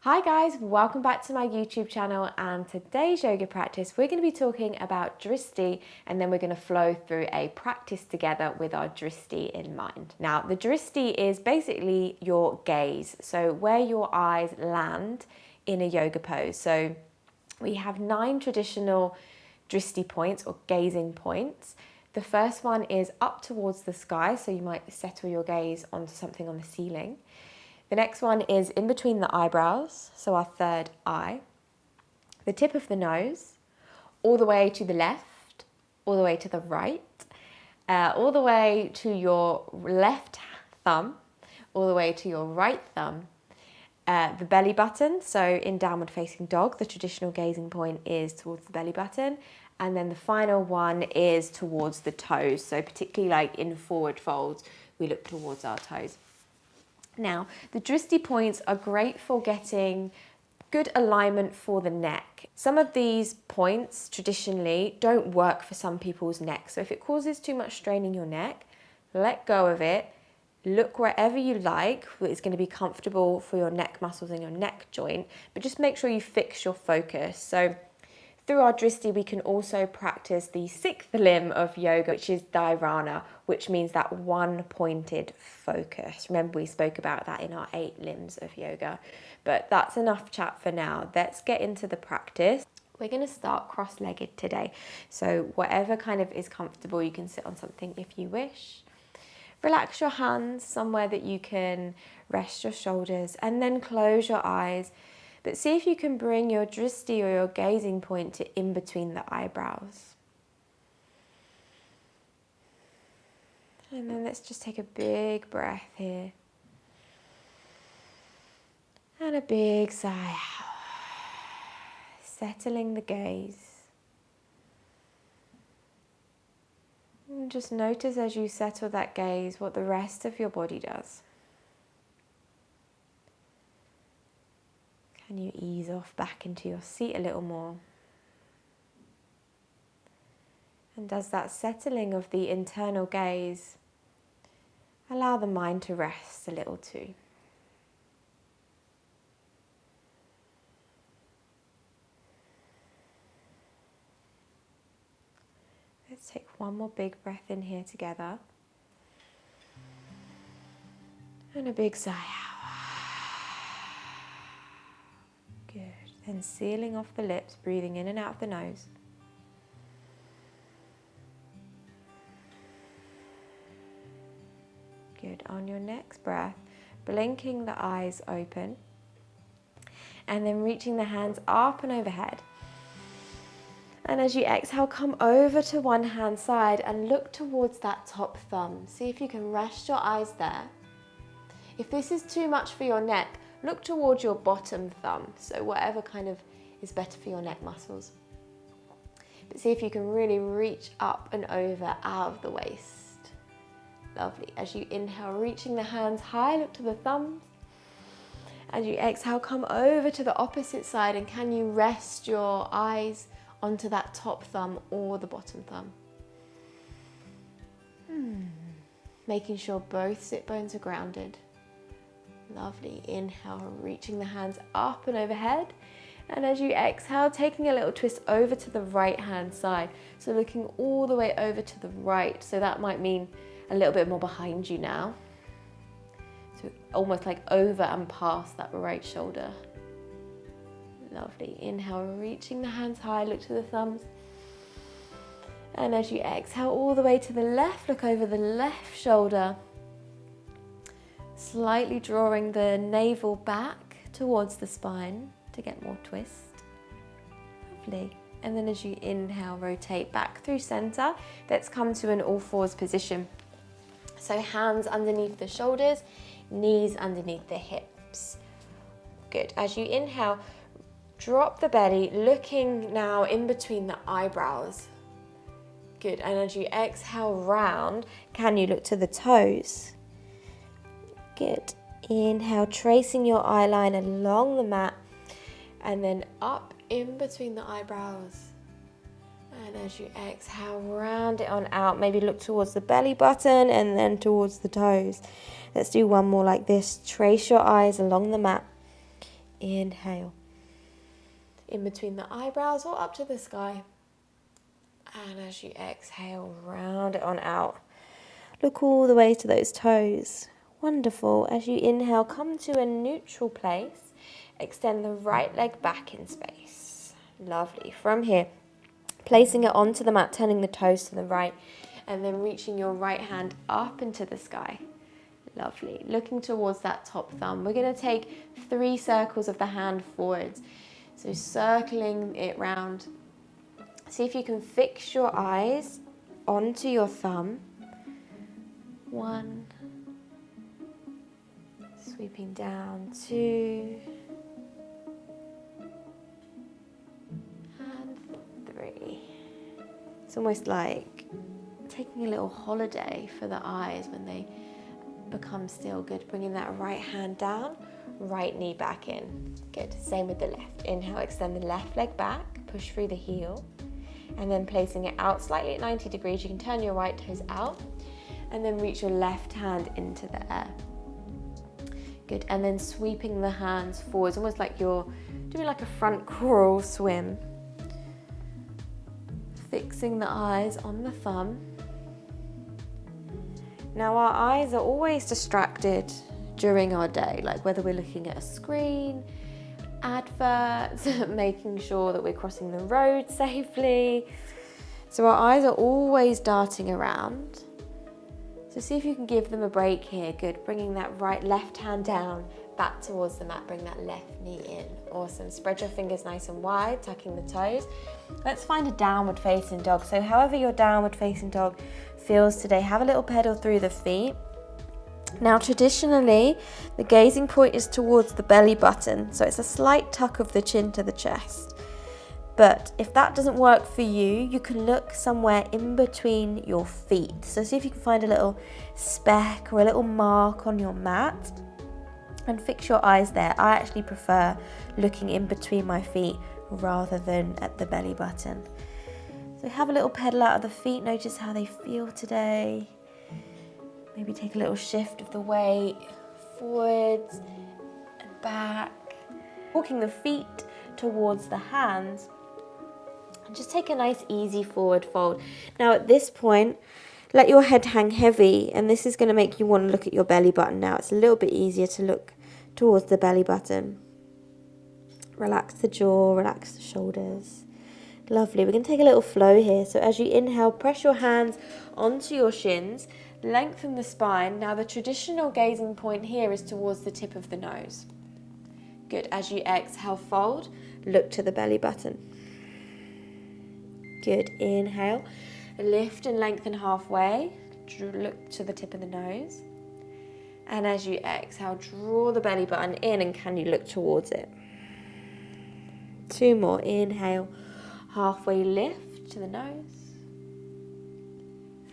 Hi guys, welcome back to my YouTube channel, and today's yoga practice we're going to be talking about Drishti, and then we're going to flow through a practice together with our Drishti in mind. Now the Drishti is basically your gaze, so where your eyes land in a yoga pose. So we have 9 traditional Drishti points or gazing points. The first one is up towards the sky, so you might settle your gaze onto something on the ceiling. The next one is in between the eyebrows, so our third eye. The tip of the nose, all the way to the left, all the way to the right, all the way to your left thumb, all the way to your right thumb. The belly button, so in downward facing dog, the traditional gazing point is towards the belly button. And then the final one is towards the toes, so particularly like in forward folds, we look towards our toes. Now, the Drishti points are great for getting good alignment for the neck. Some of these points traditionally don't work for some people's neck. So if it causes too much strain in your neck, let go of it. Look wherever you like, it's going to be comfortable for your neck muscles and your neck joint, but just make sure you fix your focus. So through our Drishti, we can also practice the 6th limb of yoga, which is dharana, which means that one-pointed focus. Remember, we spoke about that in our 8 limbs of yoga. But that's enough chat for now. Let's get into the practice. We're going to start cross-legged today. So whatever kind of is comfortable, you can sit on something if you wish. Relax your hands somewhere that you can rest your shoulders, and then close your eyes. But see if you can bring your Drishti or your gazing point to in between the eyebrows. And then let's just take a big breath here. And a big sigh out. Settling the gaze. And just notice as you settle that gaze what the rest of your body does. Can you ease off back into your seat a little more? And does that settling of the internal gaze allow the mind to rest a little too? Let's take one more big breath in here together. And a big sigh out. Good. Then sealing off the lips, breathing in and out of the nose. Good. On your next breath, blinking the eyes open. And then reaching the hands up and overhead. And as you exhale, come over to one hand side and look towards that top thumb. See if you can rest your eyes there. If this is too much for your neck, look towards your bottom thumb, so whatever kind of is better for your neck muscles. But see if you can really reach up and over out of the waist. Lovely. As you inhale, reaching the hands high, look to the thumbs. As you exhale, come over to the opposite side, and can you rest your eyes onto that top thumb or the bottom thumb? Making sure both sit bones are grounded. Lovely. Inhale, reaching the hands up and overhead. And as you exhale, taking a little twist over to the right hand side. So looking all the way over to the right. So that might mean a little bit more behind you now. So almost like over and past that right shoulder. Lovely. Inhale, reaching the hands high, look to the thumbs. And as you exhale all the way to the left, look over the left shoulder. Slightly drawing the navel back towards the spine to get more twist. Lovely. And then as you inhale, rotate back through center. Let's come to an all fours position. So hands underneath the shoulders, knees underneath the hips. Good. As you inhale, drop the belly, looking now in between the eyebrows. Good. And as you exhale round, can you look to the toes? Good. Inhale, tracing your eye line along the mat, and then up in between the eyebrows. And as you exhale, round it on out. Maybe look towards the belly button and then towards the toes. Let's do one more like this. Trace your eyes along the mat. Inhale. In between the eyebrows or up to the sky. And as you exhale, round it on out. Look all the way to those toes. Wonderful. As you inhale, come to a neutral place. Extend the right leg back in space. Lovely. From here, placing it onto the mat, turning the toes to the right, and then reaching your right hand up into the sky. Lovely. Looking towards that top thumb. We're going to take 3 circles of the hand forwards. So circling it round. See if you can fix your eyes onto your thumb. 1. Sweeping down, 2. And 3. It's almost like taking a little holiday for the eyes when they become still. Good. Bringing that right hand down, right knee back in. Good. Same with the left. Inhale, extend the left leg back, push through the heel, and then placing it out slightly at 90 degrees. You can turn your right toes out and then reach your left hand into the air. Good. And then sweeping the hands forwards, almost like you're doing like a front crawl swim. Fixing the eyes on the thumb. Now our eyes are always distracted during our day, like whether we're looking at a screen, adverts, making sure that we're crossing the road safely. So our eyes are always darting around. So see if you can give them a break here. Good. Bringing that left hand down, back towards the mat. Bring that left knee in. Awesome. Spread your fingers nice and wide, tucking the toes. Let's find a downward facing dog. So however your downward facing dog feels today, have a little pedal through the feet. Now traditionally, the gazing point is towards the belly button. So it's a slight tuck of the chin to the chest. But if that doesn't work for you, you can look somewhere in between your feet. So see if you can find a little speck or a little mark on your mat and fix your eyes there. I actually prefer looking in between my feet rather than at the belly button. So have a little pedal out of the feet. Notice how they feel today. Maybe take a little shift of the weight forwards and back. Walking the feet towards the hands. And just take a nice easy forward fold. Now at this point, let your head hang heavy, and this is going to make you want to look at your belly button now. It's a little bit easier to look towards the belly button. Relax the jaw, relax the shoulders. Lovely. We're going to take a little flow here. So as you inhale, press your hands onto your shins, lengthen the spine. Now the traditional gazing point here is towards the tip of the nose. Good. As you exhale, fold, look to the belly button. Good. Inhale, lift and lengthen halfway, look to the tip of the nose. And as you exhale, draw the belly button in, and can you look towards it? 2 more. Inhale, halfway lift to the nose.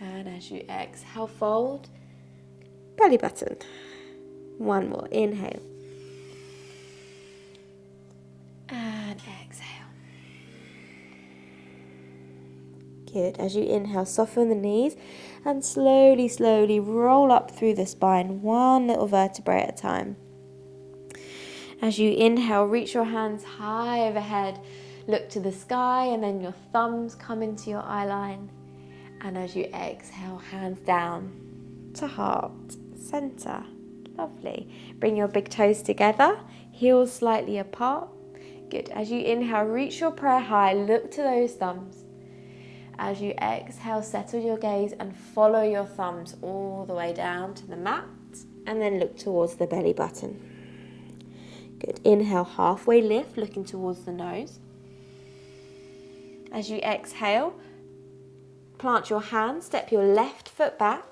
And as you exhale, fold, belly button. 1 more. Inhale. And exhale. Good. As you inhale, soften the knees and slowly, slowly roll up through the spine, 1 little vertebrae at a time. As you inhale, reach your hands high overhead, look to the sky, and then your thumbs come into your eye line. And as you exhale, hands down to heart, center. Lovely. Bring your big toes together, heels slightly apart. Good. As you inhale, reach your prayer high, look to those thumbs. As you exhale, settle your gaze and follow your thumbs all the way down to the mat, and then look towards the belly button. Good. Inhale, halfway lift, looking towards the nose. As you exhale, plant your hands, step your left foot back,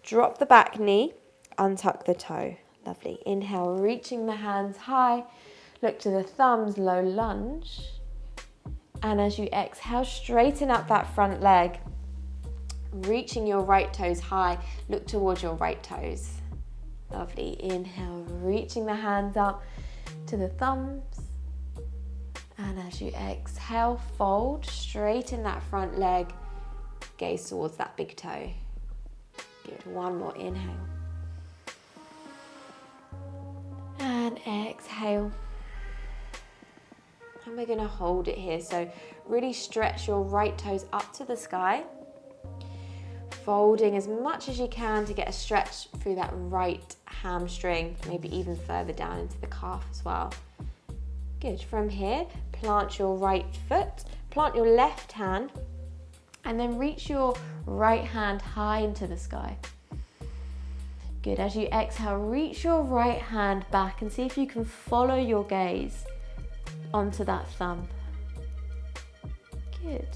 drop the back knee, untuck the toe. Lovely. Inhale, reaching the hands high, look to the thumbs, low lunge. And as you exhale, straighten up that front leg, reaching your right toes high, look towards your right toes. Lovely. Inhale, reaching the hands up to the thumbs. And as you exhale, fold, straighten that front leg, gaze towards that big toe. Good. 1 more. Inhale. And And exhale. And we're going to hold it here. So really stretch your right toes up to the sky. Folding as much as you can to get a stretch through that right hamstring, maybe even further down into the calf as well. Good. From here, plant your right foot, plant your left hand, and then reach your right hand high into the sky. Good. As you exhale, reach your right hand back and see if you can follow your gaze onto that thumb. Good.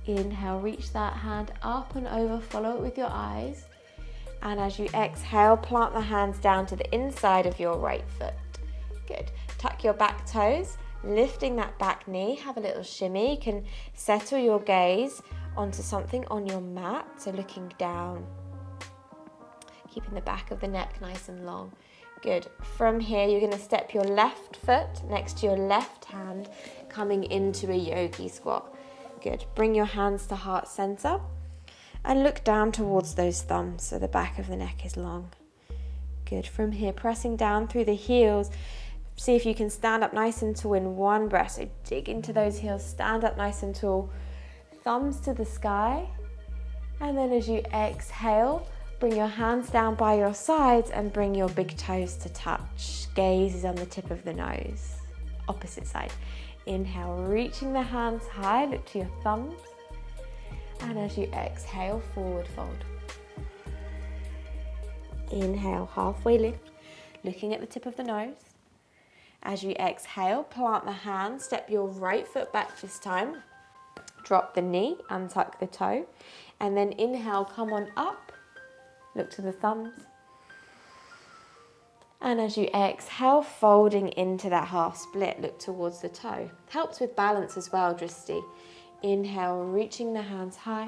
Inhale, reach that hand up and over, follow it with your eyes. And as you exhale, plant the hands down to the inside of your right foot. Good. Tuck your back toes, lifting that back knee, have a little shimmy. You can settle your gaze onto something on your mat, so looking down. Keeping the back of the neck nice and long. Good. From here, you're going to step your left foot next to your left hand, coming into a yogi squat. Good. Bring your hands to heart center and look down towards those thumbs so the back of the neck is long. Good. From here, pressing down through the heels. See if you can stand up nice and tall in one breath. So dig into those heels, stand up nice and tall. Thumbs to the sky. And then as you exhale, bring your hands down by your sides and bring your big toes to touch. Gaze is on the tip of the nose. Opposite side. Inhale, reaching the hands high, look to your thumbs. And as you exhale, forward fold. Inhale, halfway lift, looking at the tip of the nose. As you exhale, plant the hand, step your right foot back this time. Drop the knee, untuck the toe. And then inhale, come on up, look to the thumbs. And as you exhale, folding into that half split, look towards the toe. Helps with balance as well, Drishti. Inhale, reaching the hands high.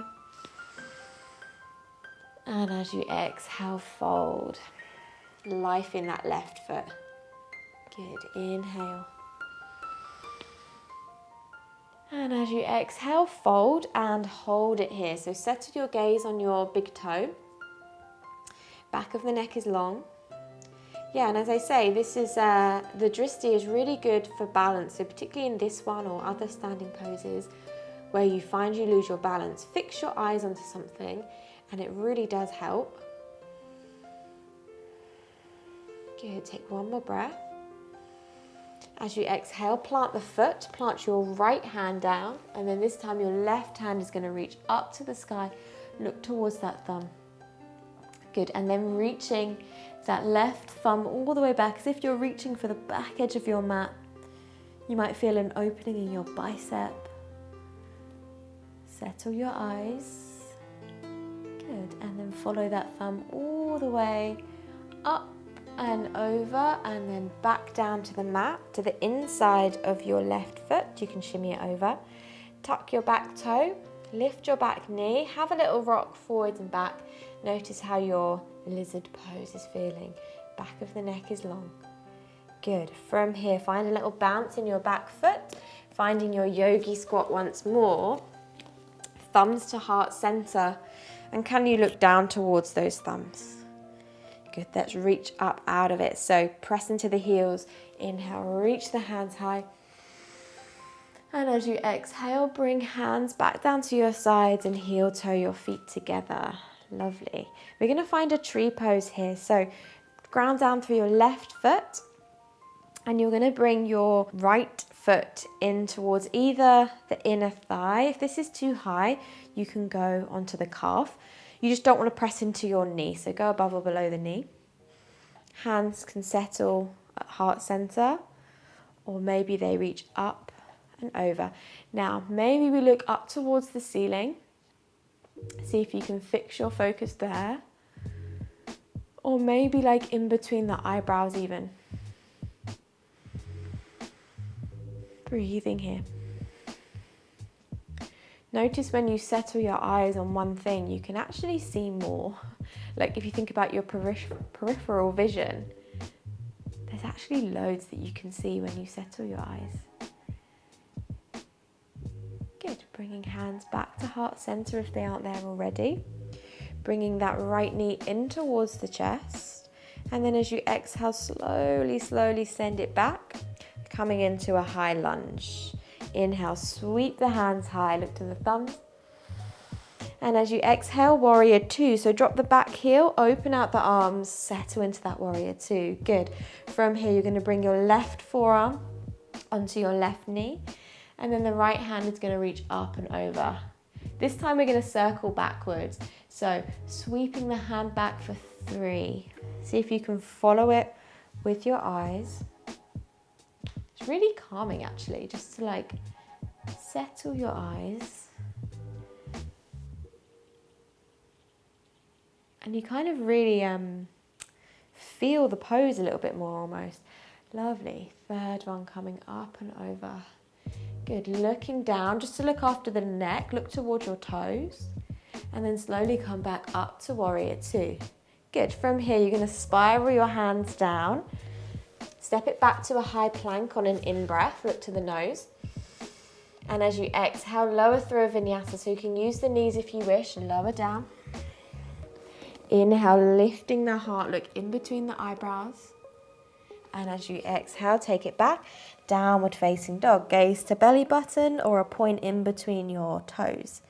And as you exhale, fold. Life in that left foot. Good. Inhale. And as you exhale, fold and hold it here. So settle your gaze on your big toe. Back of the neck is long. Yeah, and as I say, this is the Drishti is really good for balance. So particularly in this one or other standing poses where you find you lose your balance, fix your eyes onto something and it really does help. Good, take one more breath. As you exhale, plant the foot, plant your right hand down, and then this time your left hand is going to reach up to the sky, look towards that thumb. Good, and then reaching that left thumb all the way back as if you're reaching for the back edge of your mat. You might feel an opening in your bicep. Settle your eyes. Good, and then follow that thumb all the way up and over and then back down to the mat, to the inside of your left foot. You can shimmy it over. Tuck your back toe, lift your back knee, have a little rock forwards and back. Notice how your lizard pose is feeling. Back of the neck is long. Good. From here, find a little bounce in your back foot, finding your yogi squat once more. Thumbs to heart center. And can you look down towards those thumbs? Good, let's reach up out of it. So press into the heels. Inhale, reach the hands high. And as you exhale, bring hands back down to your sides and heel toe your feet together. Lovely. We're going to find a tree pose here. So ground down through your left foot. And you're going to bring your right foot in towards either the inner thigh. If this is too high, you can go onto the calf. You just don't want to press into your knee, so go above or below the knee. Hands can settle at heart center, or maybe they reach up and over. Now, maybe we look up towards the ceiling. See if you can fix your focus there. Or maybe like in between the eyebrows even. Breathing here. Notice when you settle your eyes on one thing, you can actually see more. Like if you think about your peripheral vision, there's actually loads that you can see when you settle your eyes. Good, bringing hands back to heart center if they aren't there already. Bringing that right knee in towards the chest And then as you exhale, slowly, slowly send it back, coming into a high lunge. Inhale, sweep the hands high, look to the thumbs. And as you exhale, warrior two. So drop the back heel, open out the arms, settle into that warrior two. Good. From here, you're going to bring your left forearm onto your left knee. And then the right hand is going to reach up and over. This time we're going to circle backwards. So sweeping the hand back for 3. See if you can follow it with your eyes. It's really calming actually, just to like settle your eyes. And you kind of really feel the pose a little bit more almost. Lovely. Third one coming up and over. Good. Looking down just to look after the neck. Look towards your toes. And then slowly come back up to warrior two. Good. From here, you're going to spiral your hands down. Step it back to a high plank on an in-breath. Look to the nose. And as you exhale, lower through a vinyasa. So you can use the knees if you wish and lower down. Inhale, lifting the heart, look in between the eyebrows. And as you exhale, take it back, downward facing dog. Gaze to belly button or a point in between your toes.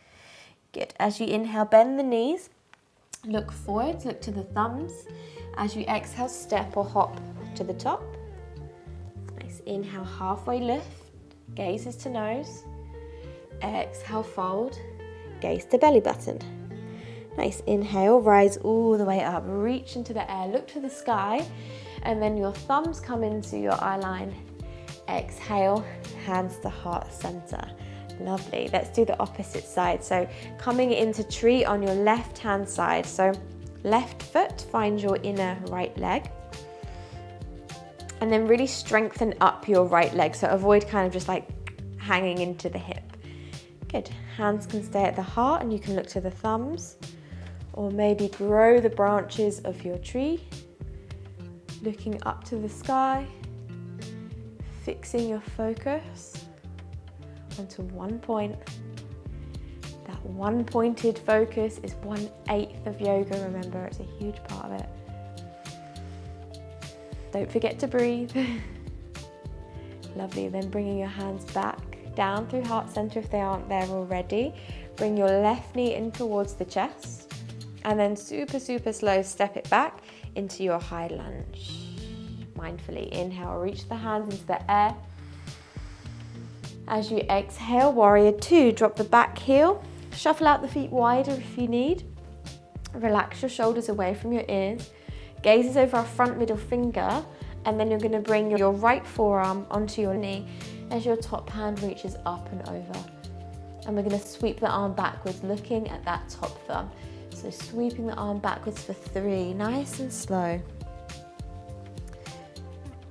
Good. As you inhale, bend the knees, look forwards, look to the thumbs. As you exhale, step or hop to the top. Nice. Inhale, halfway lift, gazes to nose. Exhale, fold, gaze to belly button. Nice. Inhale, rise all the way up, reach into the air, look to the sky, and then your thumbs come into your eye line. Exhale, hands to heart center. Lovely. Let's do the opposite side. So coming into tree on your left hand side. So left foot finds your inner right leg. And then really strengthen up your right leg. So avoid kind of just like hanging into the hip. Good. Hands can stay at the heart and you can look to the thumbs. Or maybe grow the branches of your tree, looking up to the sky, fixing your focus onto one point. That one pointed focus is 1/8 of yoga, remember, it's a huge part of it. Don't forget to breathe. Lovely, then bringing your hands back down through heart center if they aren't there already. Bring your left knee in towards the chest. And then super, super slow, step it back into your high lunge. Mindfully inhale, reach the hands into the air. As you exhale, warrior two, drop the back heel. Shuffle out the feet wider if you need. Relax your shoulders away from your ears. Gazes over our front middle finger. And then you're going to bring your right forearm onto your knee as your top hand reaches up and over. And we're going to sweep the arm backwards, looking at that top thumb. So sweeping the arm backwards for 3, nice and slow.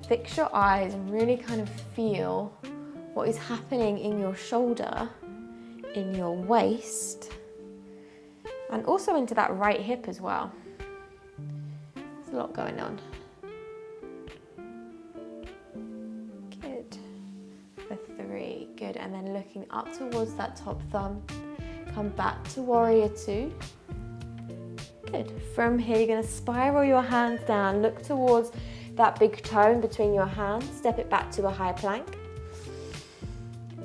Fix your eyes and really kind of feel what is happening in your shoulder, in your waist, and also into that right hip as well. There's a lot going on. Good. For 3, good. And then looking up towards that top thumb, come back to warrior two. Good. From here, you're going to spiral your hands down, look towards that big toe in between your hands, step it back to a high plank.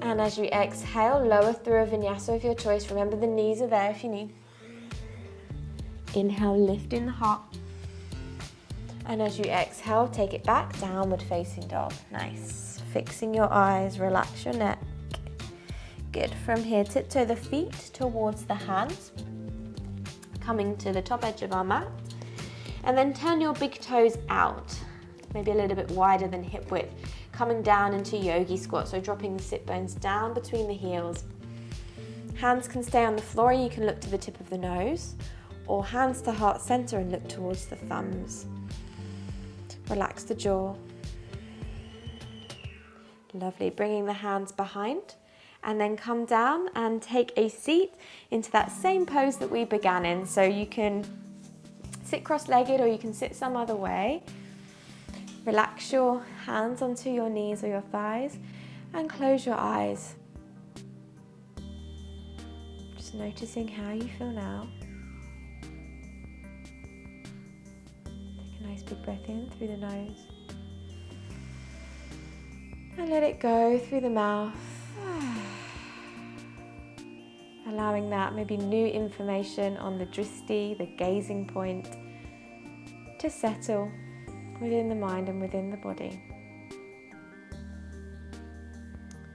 And as you exhale, lower through a vinyasa of your choice. Remember the knees are there if you need. Inhale, lifting the heart. And as you exhale, take it back, downward facing dog. Nice. Fixing your eyes, relax your neck. Good. From here, tiptoe the feet towards the hands. Coming to the top edge of our mat. And then turn your big toes out, maybe a little bit wider than hip width. Coming down into yogi squat, so dropping the sit bones down between the heels. Hands can stay on the floor, you can look to the tip of the nose, or hands to heart center and look towards the thumbs. Relax the jaw. Lovely, bringing the hands behind. And then come down and take a seat into that same pose that we began in. So you can sit cross-legged or you can sit some other way. Relax your hands onto your knees or your thighs and close your eyes. Just noticing how you feel now. Take a Nice big breath in through the nose. And let it go through the mouth. Allowing that maybe new information on the drishti, the gazing point, to settle within the mind and within the body.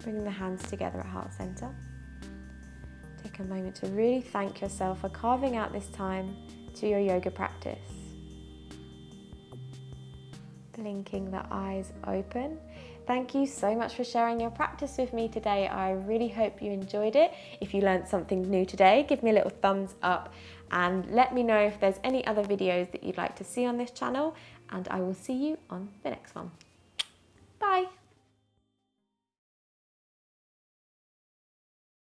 Bringing the hands together at heart center. Take a moment to really thank yourself for carving out this time to your yoga practice. Blinking the eyes open. Thank you so much for sharing your practice with me today. I really hope you enjoyed it. If you learned something new today, give me a little thumbs up and let me know if there's any other videos that you'd like to see on this channel, and I will see you on the next one. Bye.